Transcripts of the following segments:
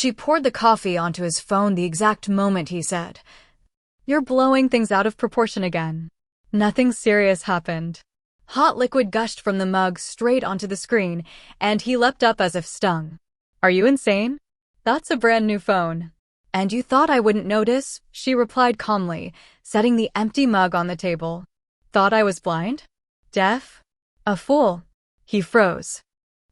She poured the coffee onto his phone the exact moment he said, "You're blowing things out of proportion again." Nothing serious happened. Hot liquid gushed from the mug straight onto the screen, and he leapt up as if stung. "Are you insane? That's a brand new phone." "And you thought I wouldn't notice?" she replied calmly, setting the empty mug on the table. "Thought I was blind? Deaf? A fool?" He froze.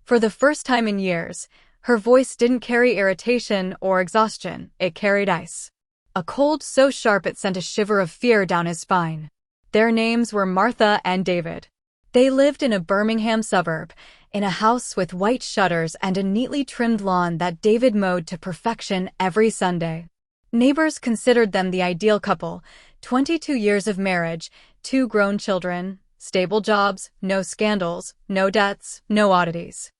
For the first time in years, her voice didn't carry irritation or exhaustion, it carried ice. A cold so sharp it sent a shiver of fear down his spine. Their names were Martha and David. They lived in a Birmingham suburb, in a house with white shutters and a neatly trimmed lawn that David mowed to perfection every Sunday. Neighbors considered them the ideal couple, 22 years of marriage, 2 grown children, stable jobs, no scandals, no debts, no oddities.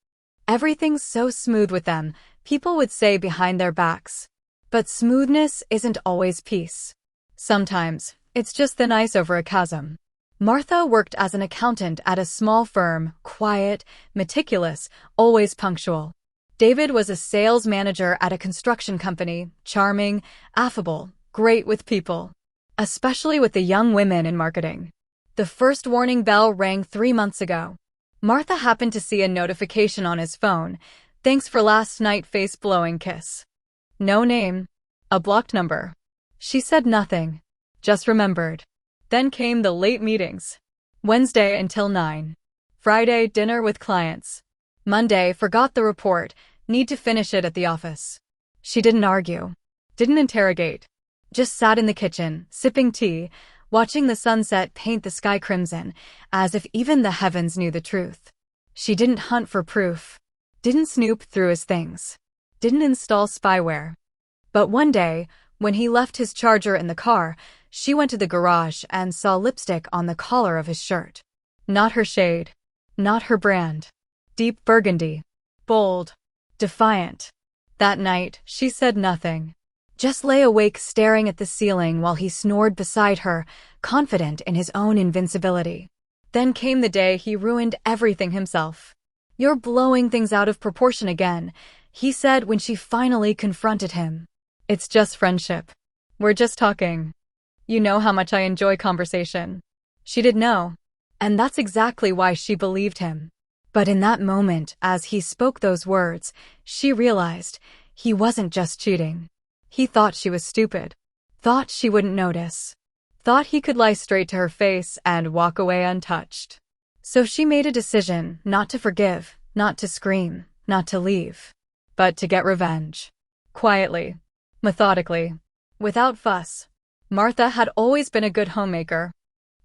Everything's so smooth with them, people would say behind their backs. But smoothness isn't always peace. Sometimes, it's just thin ice over a chasm. Martha worked as an accountant at a small firm, quiet, meticulous, always punctual. David was a sales manager at a construction company, charming, affable, great with people, especially with the young women in marketing. The first warning bell rang 3 months ago. Martha happened to see a notification on his phone. "Thanks for last night, face-blowing kiss." No name. A blocked number. She said nothing, just remembered. Then came the late meetings. Wednesday until 9. Friday, dinner with clients. Monday, forgot the report, need to finish it at the office. She didn't argue. Didn't interrogate. Just sat in the kitchen, sipping tea, watching the sunset paint the sky crimson, as if even the heavens knew the truth. She didn't hunt for proof. Didn't snoop through his things. Didn't install spyware. But one day, when he left his charger in the car, she went to the garage and saw lipstick on the collar of his shirt. Not her shade. Not her brand. Deep burgundy. Bold. Defiant. That night, she said nothing. Just lay awake staring at the ceiling while he snored beside her, confident in his own invincibility. Then came the day he ruined everything himself. "You're blowing things out of proportion again," he said when she finally confronted him. "It's just friendship. We're just talking. You know how much I enjoy conversation." She didn't know. And that's exactly why she believed him. But in that moment, as he spoke those words, she realized he wasn't just cheating. He thought she was stupid. Thought she wouldn't notice. Thought he could lie straight to her face and walk away untouched. So she made a decision not to forgive, not to scream, not to leave, but to get revenge. Quietly. Methodically. Without fuss. Martha had always been a good homemaker.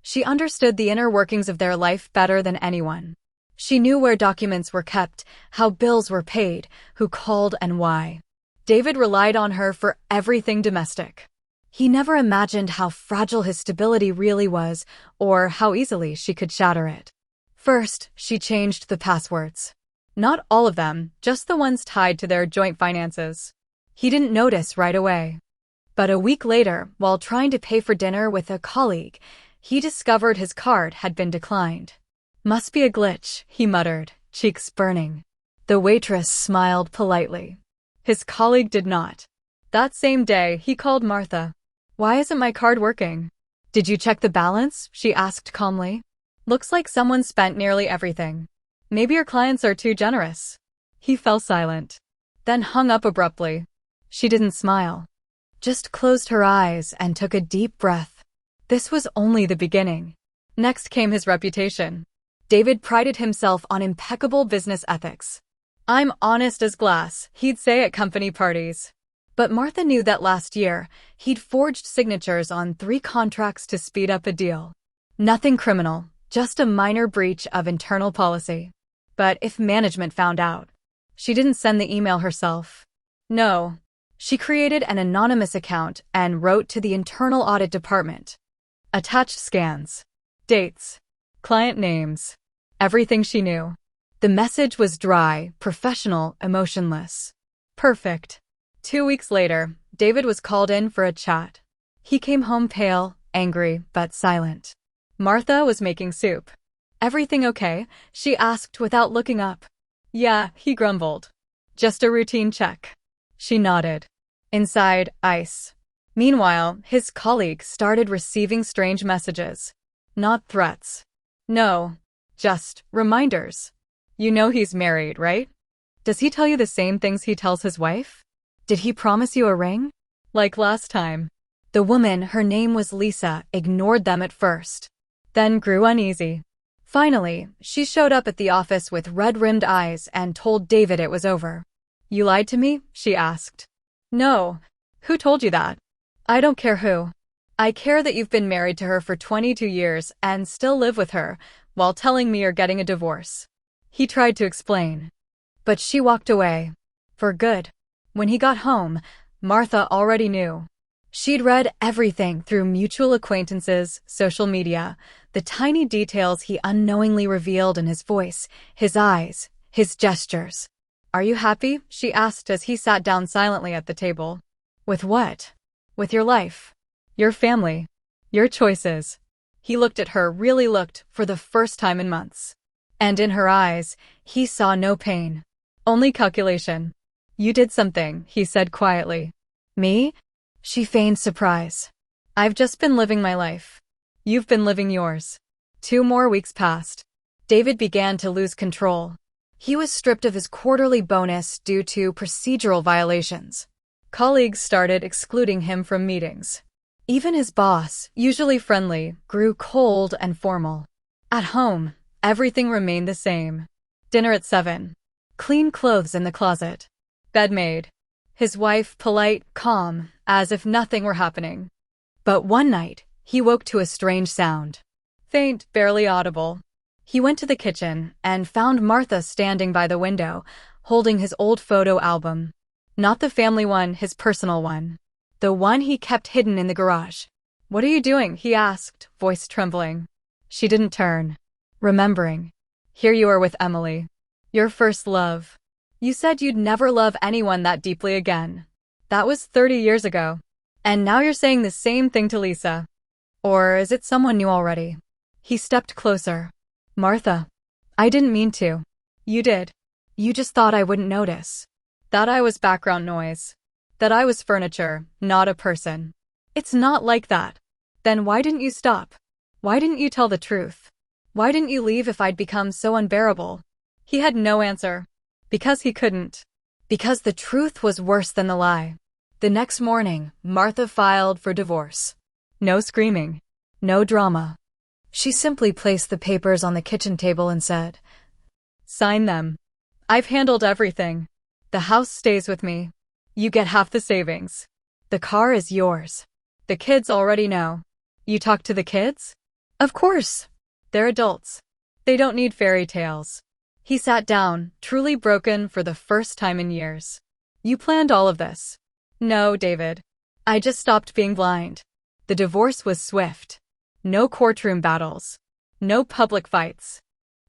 She understood the inner workings of their life better than anyone. She knew where documents were kept, how bills were paid, who called and why. David relied on her for everything domestic. He never imagined how fragile his stability really was, or how easily she could shatter it. First, she changed the passwords. Not all of them, just the ones tied to their joint finances. He didn't notice right away. But a week later, while trying to pay for dinner with a colleague, he discovered his card had been declined. "Must be a glitch," he muttered, cheeks burning. The waitress smiled politely. His colleague did not. That same day, he called Martha. "Why isn't my card working?" "Did you check the balance?" she asked calmly. "Looks like someone spent nearly everything. Maybe your clients are too generous." He fell silent, then hung up abruptly. She didn't smile. Just closed her eyes and took a deep breath. This was only the beginning. Next came his reputation. David prided himself on impeccable business ethics. "I'm honest as glass," he'd say at company parties. But Martha knew that last year, he'd forged signatures on 3 contracts to speed up a deal. Nothing criminal, just a minor breach of internal policy. But if management found out? She didn't send the email herself. No. She created an anonymous account and wrote to the internal audit department. Attached scans. Dates. Client names. Everything she knew. The message was dry, professional, emotionless. Perfect. 2 weeks later, David was called in for a chat. He came home pale, angry, but silent. Martha was making soup. "Everything okay?" she asked without looking up. "Yeah," he grumbled. "Just a routine check." She nodded. Inside, ice. Meanwhile, his colleague started receiving strange messages. Not threats. No, just reminders. You know he's married, right? Does he tell you the same things he tells his wife? Did he promise you a ring? Like last time. The woman, her name was Lisa, ignored them at first. Then grew uneasy. Finally, she showed up at the office with red-rimmed eyes and told David it was over. You lied to me? She asked. No. Who told you that? I don't care who. I care that you've been married to her for 22 years and still live with her, while telling me you're getting a divorce. He tried to explain. But she walked away. For good. When he got home, Martha already knew. She'd read everything through mutual acquaintances, social media, the tiny details he unknowingly revealed in his voice, his eyes, his gestures. Are you happy? She asked as he sat down silently at the table. With what? With your life. Your family. Your choices. He looked at her, really looked, for the first time in months. And in her eyes, he saw no pain. Only calculation. You did something, he said quietly. Me? She feigned surprise. I've just been living my life. You've been living yours. 2 more weeks passed. David began to lose control. He was stripped of his quarterly bonus due to procedural violations. Colleagues started excluding him from meetings. Even his boss, usually friendly, grew cold and formal. At home, everything remained the same. Dinner at 7. Clean clothes in the closet. Bed made. His wife polite, calm, as if nothing were happening. But one night, he woke to a strange sound. Faint, barely audible. He went to the kitchen and found Martha standing by the window, holding his old photo album. Not the family one, his personal one. The one he kept hidden in the garage. What are you doing? He asked, voice trembling. She didn't turn. Remembering. Here you are with Emily. Your first love. You said you'd never love anyone that deeply again. That was 30 years ago. And now you're saying the same thing to Lisa. Or is it someone new already? He stepped closer. Martha. I didn't mean to. You did. You just thought I wouldn't notice. That I was background noise. That I was furniture, not a person. It's not like that. Then why didn't you stop? Why didn't you tell the truth? Why didn't you leave if I'd become so unbearable? He had no answer. Because he couldn't. Because the truth was worse than the lie. The next morning, Martha filed for divorce. No screaming. No drama. She simply placed the papers on the kitchen table and said, Sign them. I've handled everything. The house stays with me. You get half the savings. The car is yours. The kids already know. You talk to the kids? Of course. They're adults. They don't need fairy tales. He sat down, truly broken for the first time in years. You planned all of this. No, David. I just stopped being blind. The divorce was swift. No courtroom battles. No public fights.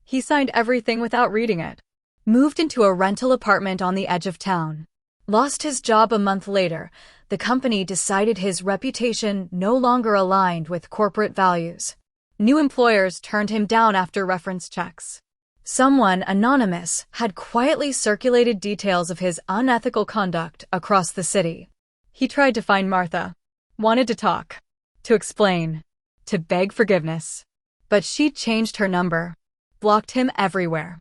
He signed everything without reading it. Moved into a rental apartment on the edge of town. Lost his job a month later. The company decided his reputation no longer aligned with corporate values. New employers turned him down after reference checks. Someone anonymous had quietly circulated details of his unethical conduct across the city. He tried to find Martha. Wanted to talk. To explain. To beg forgiveness. But she'd changed her number. Blocked him everywhere.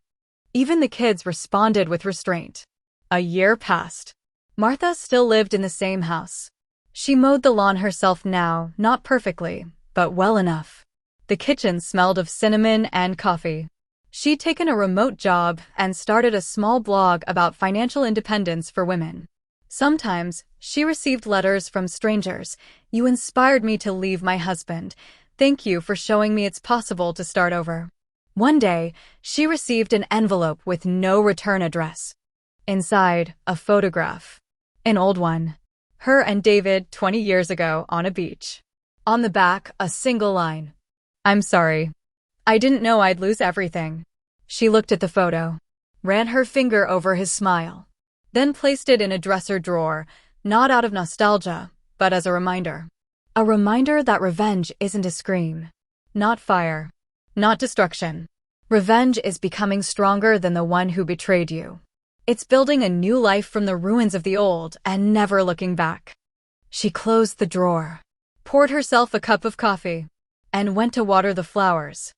Even the kids responded with restraint. A year passed. Martha still lived in the same house. She mowed the lawn herself now, not perfectly, but well enough. The kitchen smelled of cinnamon and coffee. She'd taken a remote job and started a small blog about financial independence for women. Sometimes, she received letters from strangers. You inspired me to leave my husband. Thank you for showing me it's possible to start over. One day, she received an envelope with no return address. Inside, a photograph. An old one. Her and David 20 years ago on a beach. On the back, a single line. I'm sorry. I didn't know I'd lose everything. She looked at the photo. Ran her finger over his smile. Then placed it in a dresser drawer, not out of nostalgia, but as a reminder. A reminder that revenge isn't a scream. Not fire. Not destruction. Revenge is becoming stronger than the one who betrayed you. It's building a new life from the ruins of the old and never looking back. She closed the drawer, poured herself a cup of coffee, and went to water the flowers.